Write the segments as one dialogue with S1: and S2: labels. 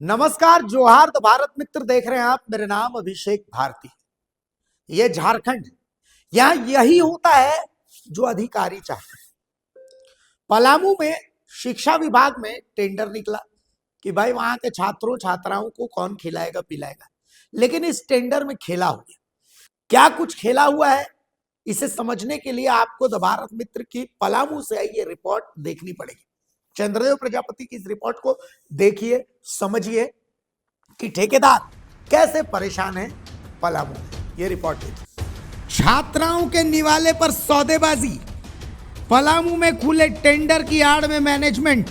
S1: नमस्कार, जोहार। तो भारत मित्र देख रहे हैं आप। मेरा नाम अभिषेक भारती। ये झारखंड, यहां यही होता है जो अधिकारी चाहते हैं। पलामू में शिक्षा विभाग में टेंडर निकला कि भाई वहां के छात्रों छात्राओं को कौन खिलाएगा पिलाएगा, लेकिन इस टेंडर में खेला हो गया। क्या कुछ खेला हुआ है, इसे समझने के लिए आपको द भारत मित्र की पलामू से आई ये रिपोर्ट देखनी पड़ेगी। चंद्रदेव प्रजापति की इस रिपोर्ट को देखिए, समझिए कि ठेकेदार कैसे परेशान है पलामू में। ये रिपोर्ट देखिए। छात्राओं के निवाले पर सौदेबाजी, पलामू में खुले टेंडर की आड़ में मैनेजमेंट,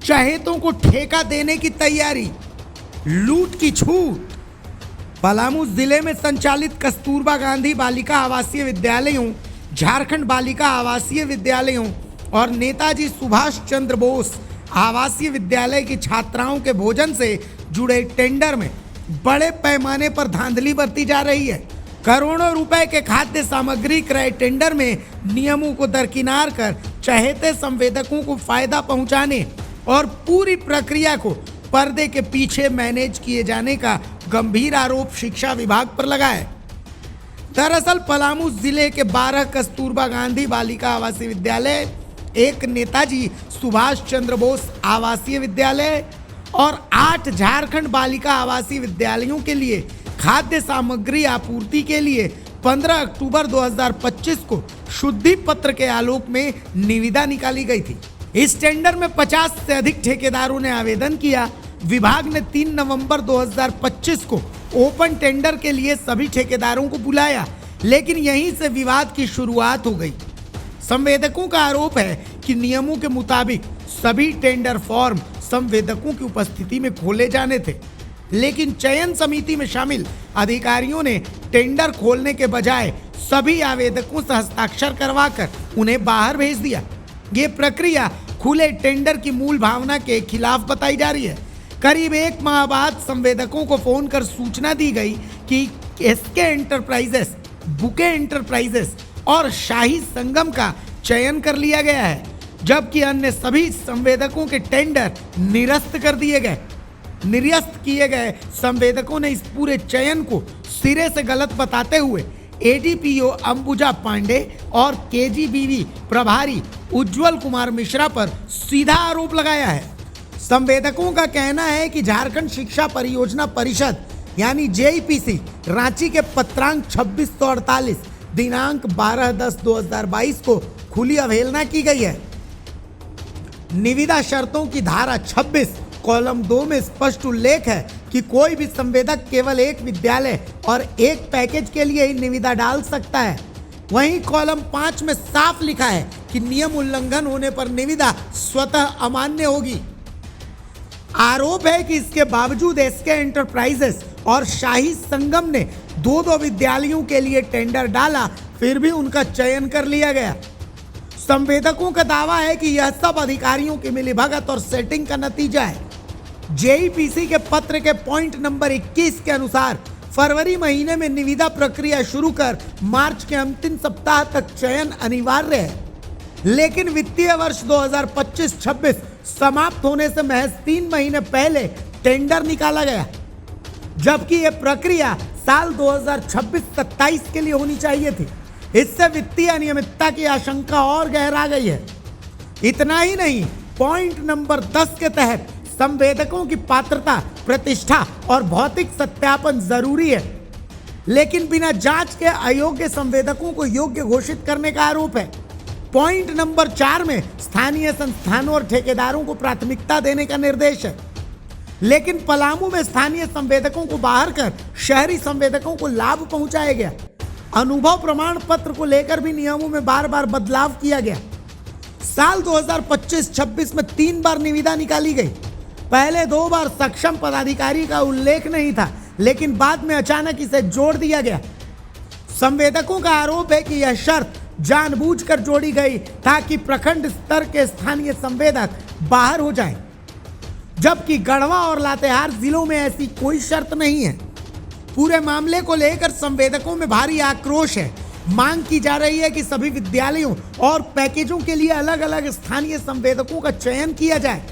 S1: चहेतों को ठेका देने की तैयारी, लूट की छूट। पलामू जिले में संचालित कस्तूरबा गांधी बालिका आवासीय विद्यालयों, झारखंड बालिका आवासीय विद्यालयों और नेताजी सुभाष चंद्र बोस आवासीय विद्यालय की छात्राओं के भोजन से जुड़े टेंडर में बड़े पैमाने पर धांधली बरती जा रही है। करोड़ों रुपए के खाद्य सामग्री क्रय टेंडर में नियमों को दरकिनार कर चहेते संवेदकों को फायदा पहुंचाने और पूरी प्रक्रिया को पर्दे के पीछे मैनेज किए जाने का गंभीर आरोप शिक्षा विभाग पर लगा है। दरअसल पलामू जिले के 12 कस्तूरबा गांधी बालिका आवासीय विद्यालय, एक नेताजी सुभाष चंद्र बोस आवासीय विद्यालय और 8 झारखंड बालिका आवासीय विद्यालयों के लिए खाद्य सामग्री आपूर्ति के लिए 15 अक्टूबर 2025 को शुद्धि पत्र के आलोक में निविदा निकाली गई थी। इस टेंडर में 50 से अधिक ठेकेदारों ने आवेदन किया। विभाग ने 3 नवंबर 2025 को ओपन टेंडर के लिए सभी ठेकेदारों को बुलाया, लेकिन यहीं से विवाद की शुरुआत हो गई। संवेदकों का आरोप है कि नियमों के मुताबिक सभी टेंडर फॉर्म संवेदकों की उपस्थिति में खोले जाने थे, लेकिन चयन समिति में शामिल अधिकारियों ने टेंडर खोलने के बजाय सभी आवेदकों से हस्ताक्षर करवाकर उन्हें बाहर भेज दिया। ये प्रक्रिया खुले टेंडर की मूल भावना के खिलाफ बताई जा रही है। करीब 1 माह बाद संवेदकों को फोन कर सूचना दी गई कि एसके एंटरप्राइजेस, बुके एंटरप्राइजेस और शाही संगम का चयन कर लिया गया है, जबकि अन्य सभी संवेदकों के टेंडर निरस्त कर दिए गए। निरस्त किए गए संवेदकों ने इस पूरे चयन को सिरे से गलत बताते हुए एडीपीओ अंबुजा पांडे और केजीबीवी प्रभारी उज्जवल कुमार मिश्रा पर सीधा आरोप लगाया है। संवेदकों का कहना है कि झारखंड शिक्षा परियोजना परिषद यानी जेईपीसी रांची के पत्रांक 2648 दिनांक 12/10/2022 को खुली अवहेलना की गई है। निविदा शर्तों की धारा 26 कॉलम 2 में स्पष्ट उल्लेख है कि कोई भी संवेदक केवल एक विद्यालय और एक पैकेज के लिए ही निविदा डाल सकता है। वहीं कॉलम 5 में साफ लिखा है कि नियम उल्लंघन होने पर निविदा स्वतः अमान्य होगी। आरोप है कि इसके बावजूद एसके एंटरप्राइजेस और शाही संगम ने 2-2 विद्यालयों के लिए टेंडर डाला, फिर भी उनका चयन कर लिया गया। संवेदकों का दावा है कि यह सब अधिकारियों की मिलीभगत और सेटिंग का नतीजा है। जेईपीसी के पत्र के पॉइंट नंबर 21 के अनुसार फरवरी महीने में निविदा प्रक्रिया शुरू कर मार्च के अंतिम सप्ताह तक चयन अनिवार्य है, लेकिन वित्तीय वर्ष 2025-26 समाप्त होने से महज 3 महीने पहले टेंडर निकाला गया, जबकि यह प्रक्रिया साल 2026-27 के लिए होनी चाहिए थी। इससे वित्तीय अनियमितता की आशंका और गहरा गई है। इतना ही नहीं, पॉइंट नंबर 10 के तहत संवेदकों की पात्रता, प्रतिष्ठा और भौतिक सत्यापन जरूरी है, लेकिन बिना जांच के अयोग्य संवेदकों को योग्य घोषित करने का आरोप है। पॉइंट नंबर 4 में स्थानीय संस्थानों और ठेकेदारों को प्राथमिकता देने का निर्देश है, लेकिन पलामू में स्थानीय संवेदकों को बाहर कर शहरी संवेदकों को लाभ पहुंचाया गया। अनुभव प्रमाण पत्र को लेकर भी नियमों में बार बार बदलाव किया गया। साल 2025-26 में 3 बार निविदा निकाली गई। पहले 2 बार सक्षम पदाधिकारी का उल्लेख नहीं था, लेकिन बाद में अचानक इसे जोड़ दिया गया। संवेदकों का आरोप है कि यह शर्त जानबूझकर जोड़ी गई ताकि प्रखंड स्तर के स्थानीय संवेदक बाहर हो जाएं, जबकि गढ़वा और लातेहार जिलों में ऐसी कोई शर्त नहीं है। पूरे मामले को लेकर संवेदकों में भारी आक्रोश है। मांग की जा रही है कि सभी विद्यालयों और पैकेजों के लिए अलग अलग स्थानीय संवेदकों का चयन किया जाए।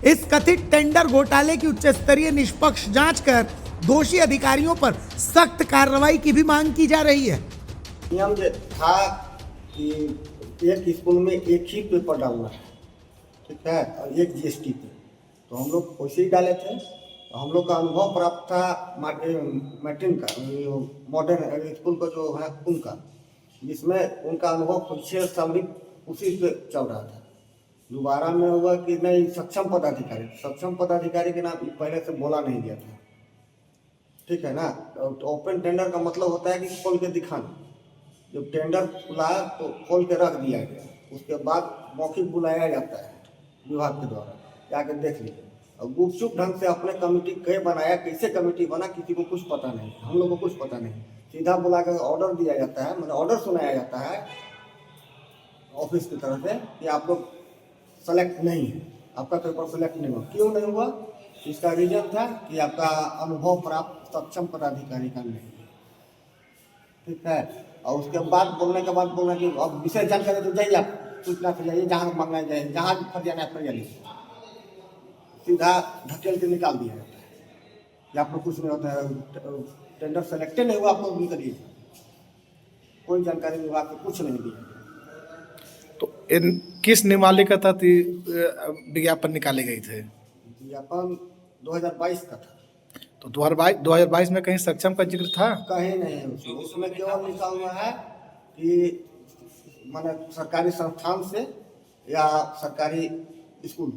S1: इस कथित टेंडर घोटाले की उच्च स्तरीय निष्पक्ष जांच कर दोषी अधिकारियों पर सख्त कार्रवाई की भी मांग की जा रही है।
S2: नियम था कि एक स्कूल में एक ही पेपर डालना है, ठीक है, और एक जीएसटी पे, तो हम लोग वैसे ही डाले थे। तो हम लोग का अनुभव प्राप्त था मैट्रिन का, मॉडर्न स्कूल का जो है उनका, जिसमें उनका अनुभव कुछ सामने उसी पे चल रहा था। दोबारा में हुआ कि नहीं, सक्षम पदाधिकारी के नाम पहले से बोला नहीं गया था, ठीक है ना। तो ओपन टेंडर का मतलब होता है कि खोल के दिखाना। जब टेंडर खुलाया तो खोल के रख दिया गया, उसके बाद मौखिक बुलाया जाता है विभाग के द्वारा, जाकर देख लीजिए। और गुपचुप ढंग से अपने कमेटी कहीं बनाया, कैसे कमेटी बना किसी को कुछ पता नहीं, हम लोग को कुछ पता नहीं। सीधा बुला कर ऑर्डर दिया जाता है, मतलब ऑर्डर सुनाया जाता है ऑफिस की तरफ से कि आप लोग सेलेक्ट नहीं है, आपका पेपर सेलेक्ट नहीं हुआ। क्यों नहीं हुआ? इसका रीजन था कि आपका अनुभव प्राप्त सक्षम पदाधिकारी का नहीं, ठीक है। और उसके बाद बोलने के बाद बोलना कि अब विशेष जानकारी तो जाइए, आप सूचना से जाइए, जहाँ मांगना जाए, जहाँ फरियाना है फरिया लीजिए, सीधा ढकेल के निकाल दिया जाता है कि आपको कुछ नहीं होता है, टेंडर सेलेक्टेड नहीं हुआ, आपको भी करिए। कोई जानकारी विभाग को कुछ नहीं दिया।
S3: तो इन किस नियमावली के तहत विज्ञापन निकाले गए थे?
S2: विज्ञापन 2022 का था।
S3: तो 2022 में कहीं सक्षम का जिक्र था?
S2: कहीं नहीं है उसमें केवल लिखा हुआ है कि माने सरकारी संस्थान से या सरकारी स्कूल।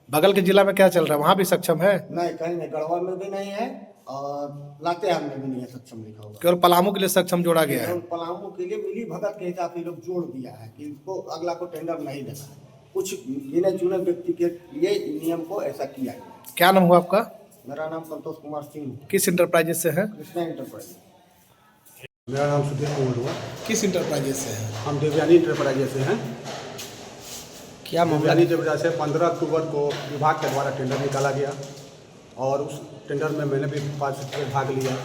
S3: बगल के जिला में क्या चल रहा है, वहाँ भी सक्षम है?
S2: नहीं, कहीं नहीं, गढ़वा में भी नहीं है और लातेहार में भी नहीं है सक्षम लिखा हुआ।
S3: केवल पलामू के लिए सक्षम जोड़ा गया है।
S2: पलामू के लिए मिली भगत के हिसाब से लोग जोड़ दिया है कि इसको अगला को टेंडर नहीं देना है। कुछ गिने चुने व्यक्ति के लिए नियम को ऐसा किया गया।
S3: क्या नाम हुआ आपका?
S2: मेरा नाम संतोष कुमार सिंह।
S3: किस इंटरप्राइजेस से है?
S2: कृष्णा इंटरप्राइज।
S4: मेरा नाम सुधीर कुमार हुआ।
S3: किस इंटरप्राइजेस से है?
S4: हम देवयानी इंटरप्राइजेस से हैं।
S3: क्या
S4: देवयानी इंटरप्राइज से 15 अक्टूबर को विभाग के द्वारा टेंडर निकाला गया और उस टेंडर में मैंने भी पार्टिसिपेट भाग लिया।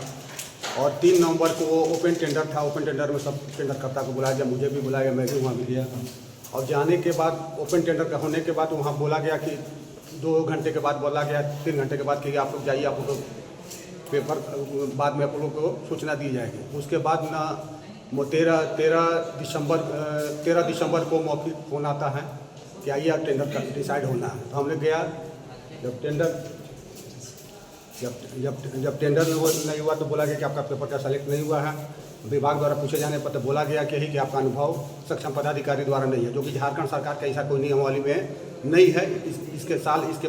S4: और 3 नवंबर को वो ओपन टेंडर था। ओपन टेंडर में सब टेंडरकर्ता को बुलाया गया, मुझे भी बुलाया गया, मैं भी वहाँ भी गया। और जाने के बाद ओपन टेंडर का होने के बाद वहाँ बोला गया कि 2 घंटे के बाद बोला गया, 3 घंटे के बाद कि आप लोग जाइए, आप लोग पेपर बाद में आप लोगों को सूचना दी जाएगी। उसके बाद ना 13 दिसंबर को मौखिक फोन आता है कि आइए आप टेंडर का डिसाइड होना है। तो हमने गया। जब टेंडर नहीं हुआ तो बोला गया कि आपका पेपर का सेलेक्ट नहीं हुआ है। विभाग द्वारा पूछे जाने पर तो बोला गया कि आपका अनुभव सक्षम पदाधिकारी द्वारा नहीं है, जो कि झारखंड सरकार का ऐसा कोई नियमावली में नहीं है। इसके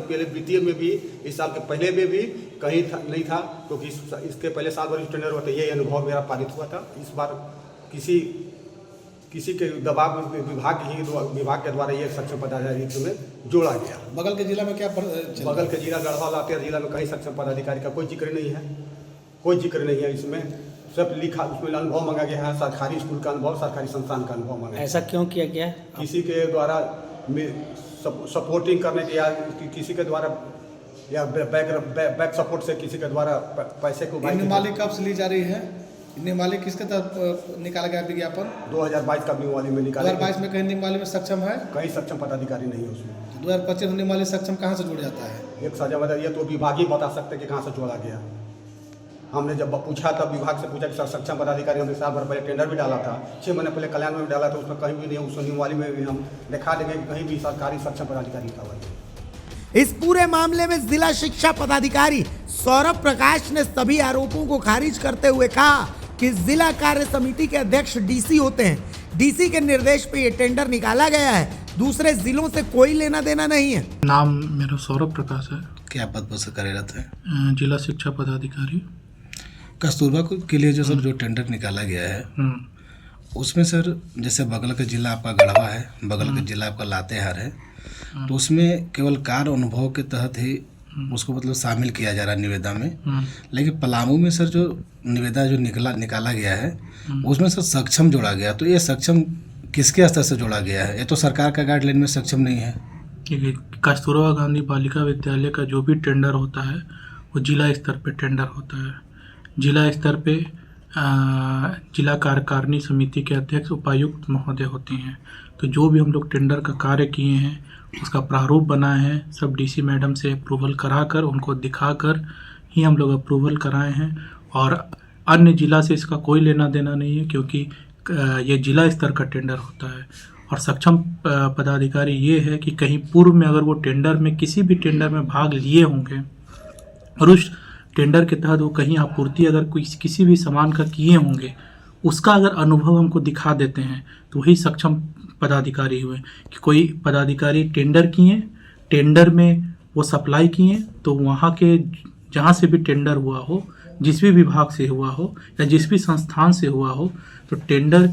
S4: पहले वित्तीय में भी, इस साल के पहले में भी कहीं नहीं था, क्योंकि इसके पहले साल भर टेंडर हुआ था, ये अनुभव मेरा पारित हुआ था। इस बार किसी के दबाव में विभाग के द्वारा ये सक्षम पदाधिकारी में जोड़ा गया।
S3: बगल के जिला में क्या
S4: बगल के जिला गढ़वा लातेहार जिला में कहीं सक्षम पदाधिकारी का कोई जिक्र नहीं है, कोई जिक्र नहीं है। इसमें सब लिखा, उसमें अनुभव मांगा गया है, सरकारी स्कूल का अनुभव, सरकारी संस्थान का अनुभव मांगा।
S5: ऐसा क्यों किया गया है?
S4: किसी के द्वारा सपोर्टिंग करने के या किसी के द्वारा या बैक सपोर्ट से किसी के द्वारा पैसे को।
S3: नियमावली कब से ली जा रही है? नियमावली किसके तहत निकाला गया विज्ञापन?
S4: 2022 का नियमावली में निकाला।
S3: 2022 में कहीं नियमावली में सक्षम है?
S4: कहीं सक्षम पदाधिकारी नहीं है उसमें।
S3: 2025 नियमावली सक्षम कहाँ से जुड़ जाता है?
S4: एक सजा मतलब ये तो विभाग ही बता सकते कि कहाँ से जोड़ा गया। हमने जब पूछा तब विभाग से पूछा कि सर सक्षम पदाधिकारी, हमने साल भर पहले टेंडर भी डाला था, 6 महीने पहले कल्याण में भी डाला था, उसमें कहीं भी नहीं, उस नियमावली में भी हम दिखा देंगे कि कहीं भी सरकारी सक्षम पदाधिकारी लिखा हुआ है।
S1: इस पूरे मामले में जिला शिक्षा पदाधिकारी सौरभ प्रकाश ने सभी आरोपों को खारिज करते हुए कहा कि जिला कार्य समिति के अध्यक्ष डीसी होते हैं। डीसी के निर्देश पे ये टेंडर निकाला गया है, दूसरे जिलों से कोई लेना देना नहीं है।
S6: नाम मेरा सौरभ प्रकाश है।
S7: क्या पद पर से कार्यरत है?
S6: जिला शिक्षा पदाधिकारी।
S7: कस्तूरबा के लिए जो सर जो टेंडर निकाला गया है उसमें सर जैसे बगल का जिला आपका गढ़वा है, बगल का जिला आपका लातेहार है, तो उसमें केवल कार्य अनुभव के तहत ही उसको मतलब शामिल किया जा रहा है निविदा में। लेकिन पलामू में सर जो निविदा जो निकाला गया है उसमें सर सक्षम जोड़ा गया। तो ये सक्षम किसके स्तर से जोड़ा गया है? ये तो सरकार का गाइडलाइन में सक्षम नहीं है।
S6: कस्तूरबा गांधी बालिका विद्यालय का जो भी टेंडर होता है वो जिला स्तर पे टेंडर होता है। जिला स्तर पे जिला कार्यकारिणी समिति के अध्यक्ष उपायुक्त महोदय होते हैं। तो जो भी हम लोग टेंडर का कार्य किए हैं उसका प्रारूप बनाए हैं, सब डीसी मैडम से अप्रूवल कराकर उनको दिखाकर ही हम लोग अप्रूवल कराए हैं। और अन्य जिला से इसका कोई लेना देना नहीं है, क्योंकि ये जिला स्तर का टेंडर होता है। और सक्षम पदाधिकारी ये है कि कहीं पूर्व में अगर वो टेंडर में किसी भी टेंडर में भाग लिए होंगे और उस टेंडर के तहत वो कहीं आपूर्ति अगर किसी भी सामान का किए होंगे, उसका अगर अनुभव हमको दिखा देते हैं तो वही सक्षम पदाधिकारी हुए। कि कोई पदाधिकारी टेंडर किए, टेंडर में वो सप्लाई किए, तो वहाँ के जहाँ से भी टेंडर हुआ हो, जिस भी विभाग से हुआ हो या जिस भी संस्थान से हुआ हो, तो टेंडर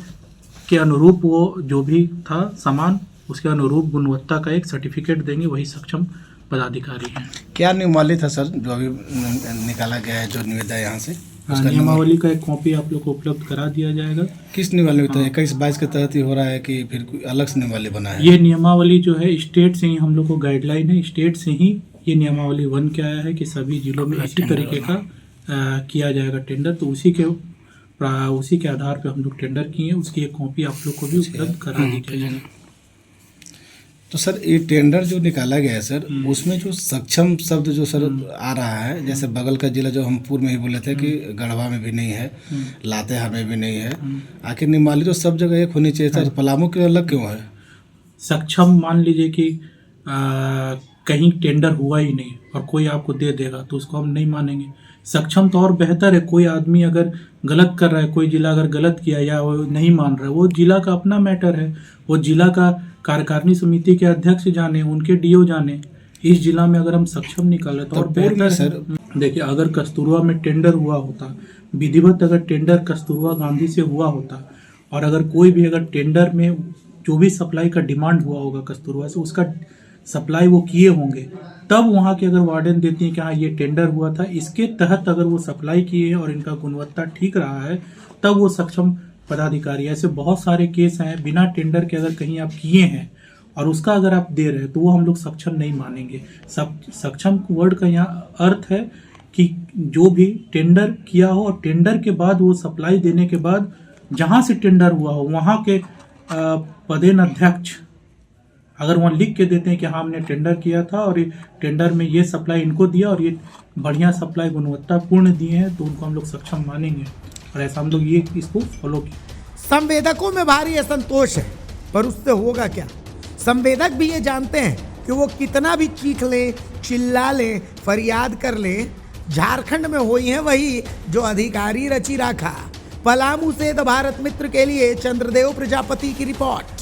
S6: के अनुरूप वो जो भी था सामान, उसके अनुरूप गुणवत्ता का एक सर्टिफिकेट देंगे, वही सक्षम पदाधिकारी हैं।
S7: क्या नियमावली था सर जो अभी निकाला गया है, जो निविदा यहाँ से? उसका
S6: नियमावली का एक कॉपी आप लोग को उपलब्ध करा दिया जाएगा।
S7: किस नियमावली में? 21-22 के तहत ही हो रहा है कि फिर कोई अलग से नियमावली बना है?
S6: ये नियमावली जो है स्टेट से ही हम लोग को गाइडलाइन है, स्टेट से ही ये नियमावली बन के आया है कि सभी जिलों में इसी तरीके का किया जाएगा टेंडर। तो उसी के आधार पे हम लोग टेंडर किए, उसकी एक कॉपी आप लोग को भी उपलब्ध करा दी जाएगी।
S7: तो सर ये टेंडर जो निकाला गया है सर, उसमें जो सक्षम शब्द जो सर आ रहा है, जैसे बगल का जिला जो हम पूर्व में ही बोले थे कि गढ़वा में भी नहीं है, लातेहार में भी नहीं है, आखिर नियमावली तो सब जगह एक होनी चाहिए सर, पलामू क्यों अलग क्यों है?
S6: सक्षम मान लीजिए कि कहीं टेंडर हुआ ही नहीं और कोई आपको दे देगा तो उसको हम नहीं मानेंगे। सक्षम तो और बेहतर है, कोई आदमी अगर गलत कर रहा है, कोई जिला अगर गलत किया या वो नहीं मान रहा है, वो जिला का अपना मैटर है, वो जिला का कार्यकारिणी समिति के अध्यक्ष जाने, उनके डीओ जाने। इस जिला में अगर हम सक्षम निकाले तो और बेहतर सर। देखिए, अगर कस्तूरबा में टेंडर हुआ होता, विधिवत अगर टेंडर कस्तूरबा गांधी से हुआ होता, और अगर कोई भी अगर टेंडर में जो भी सप्लाई का डिमांड हुआ होगा कस्तूरबा से, उसका सप्लाई वो किए होंगे, तब वहाँ के अगर वार्डन देती हैं कि हाँ ये टेंडर हुआ था, इसके तहत अगर वो सप्लाई किए हैं और इनका गुणवत्ता ठीक रहा है, तब वो सक्षम पदाधिकारी। ऐसे बहुत सारे केस हैं, बिना टेंडर के अगर कहीं आप किए हैं और उसका अगर आप दे रहे हैं तो वो हम लोग सक्षम नहीं मानेंगे। सक्षम वर्ड का यहाँ अर्थ है कि जो भी टेंडर किया हो और टेंडर के बाद वो सप्लाई देने के बाद जहाँ से टेंडर हुआ हो वहाँ के पदेन अध्यक्ष अगर वहाँ लिख के देते हैं कि हाँ हमने टेंडर किया था और ये टेंडर में ये सप्लाई इनको दिया और ये बढ़िया सप्लाई गुणवत्तापूर्ण दिए हैं, तो उनको हम लोग सक्षम मानेंगे। और ऐसा हम लोग ये इसको फॉलो किया।
S1: संवेदकों में भारी असंतोष है, पर उससे होगा क्या? संवेदक भी ये जानते हैं कि वो कितना भी चीख लें, चिल्ला लें, फरियाद कर लें, झारखंड में हुई है वही जो अधिकारी रची राखा। पलामू से द भारत मित्र के लिए चंद्रदेव प्रजापति की रिपोर्ट।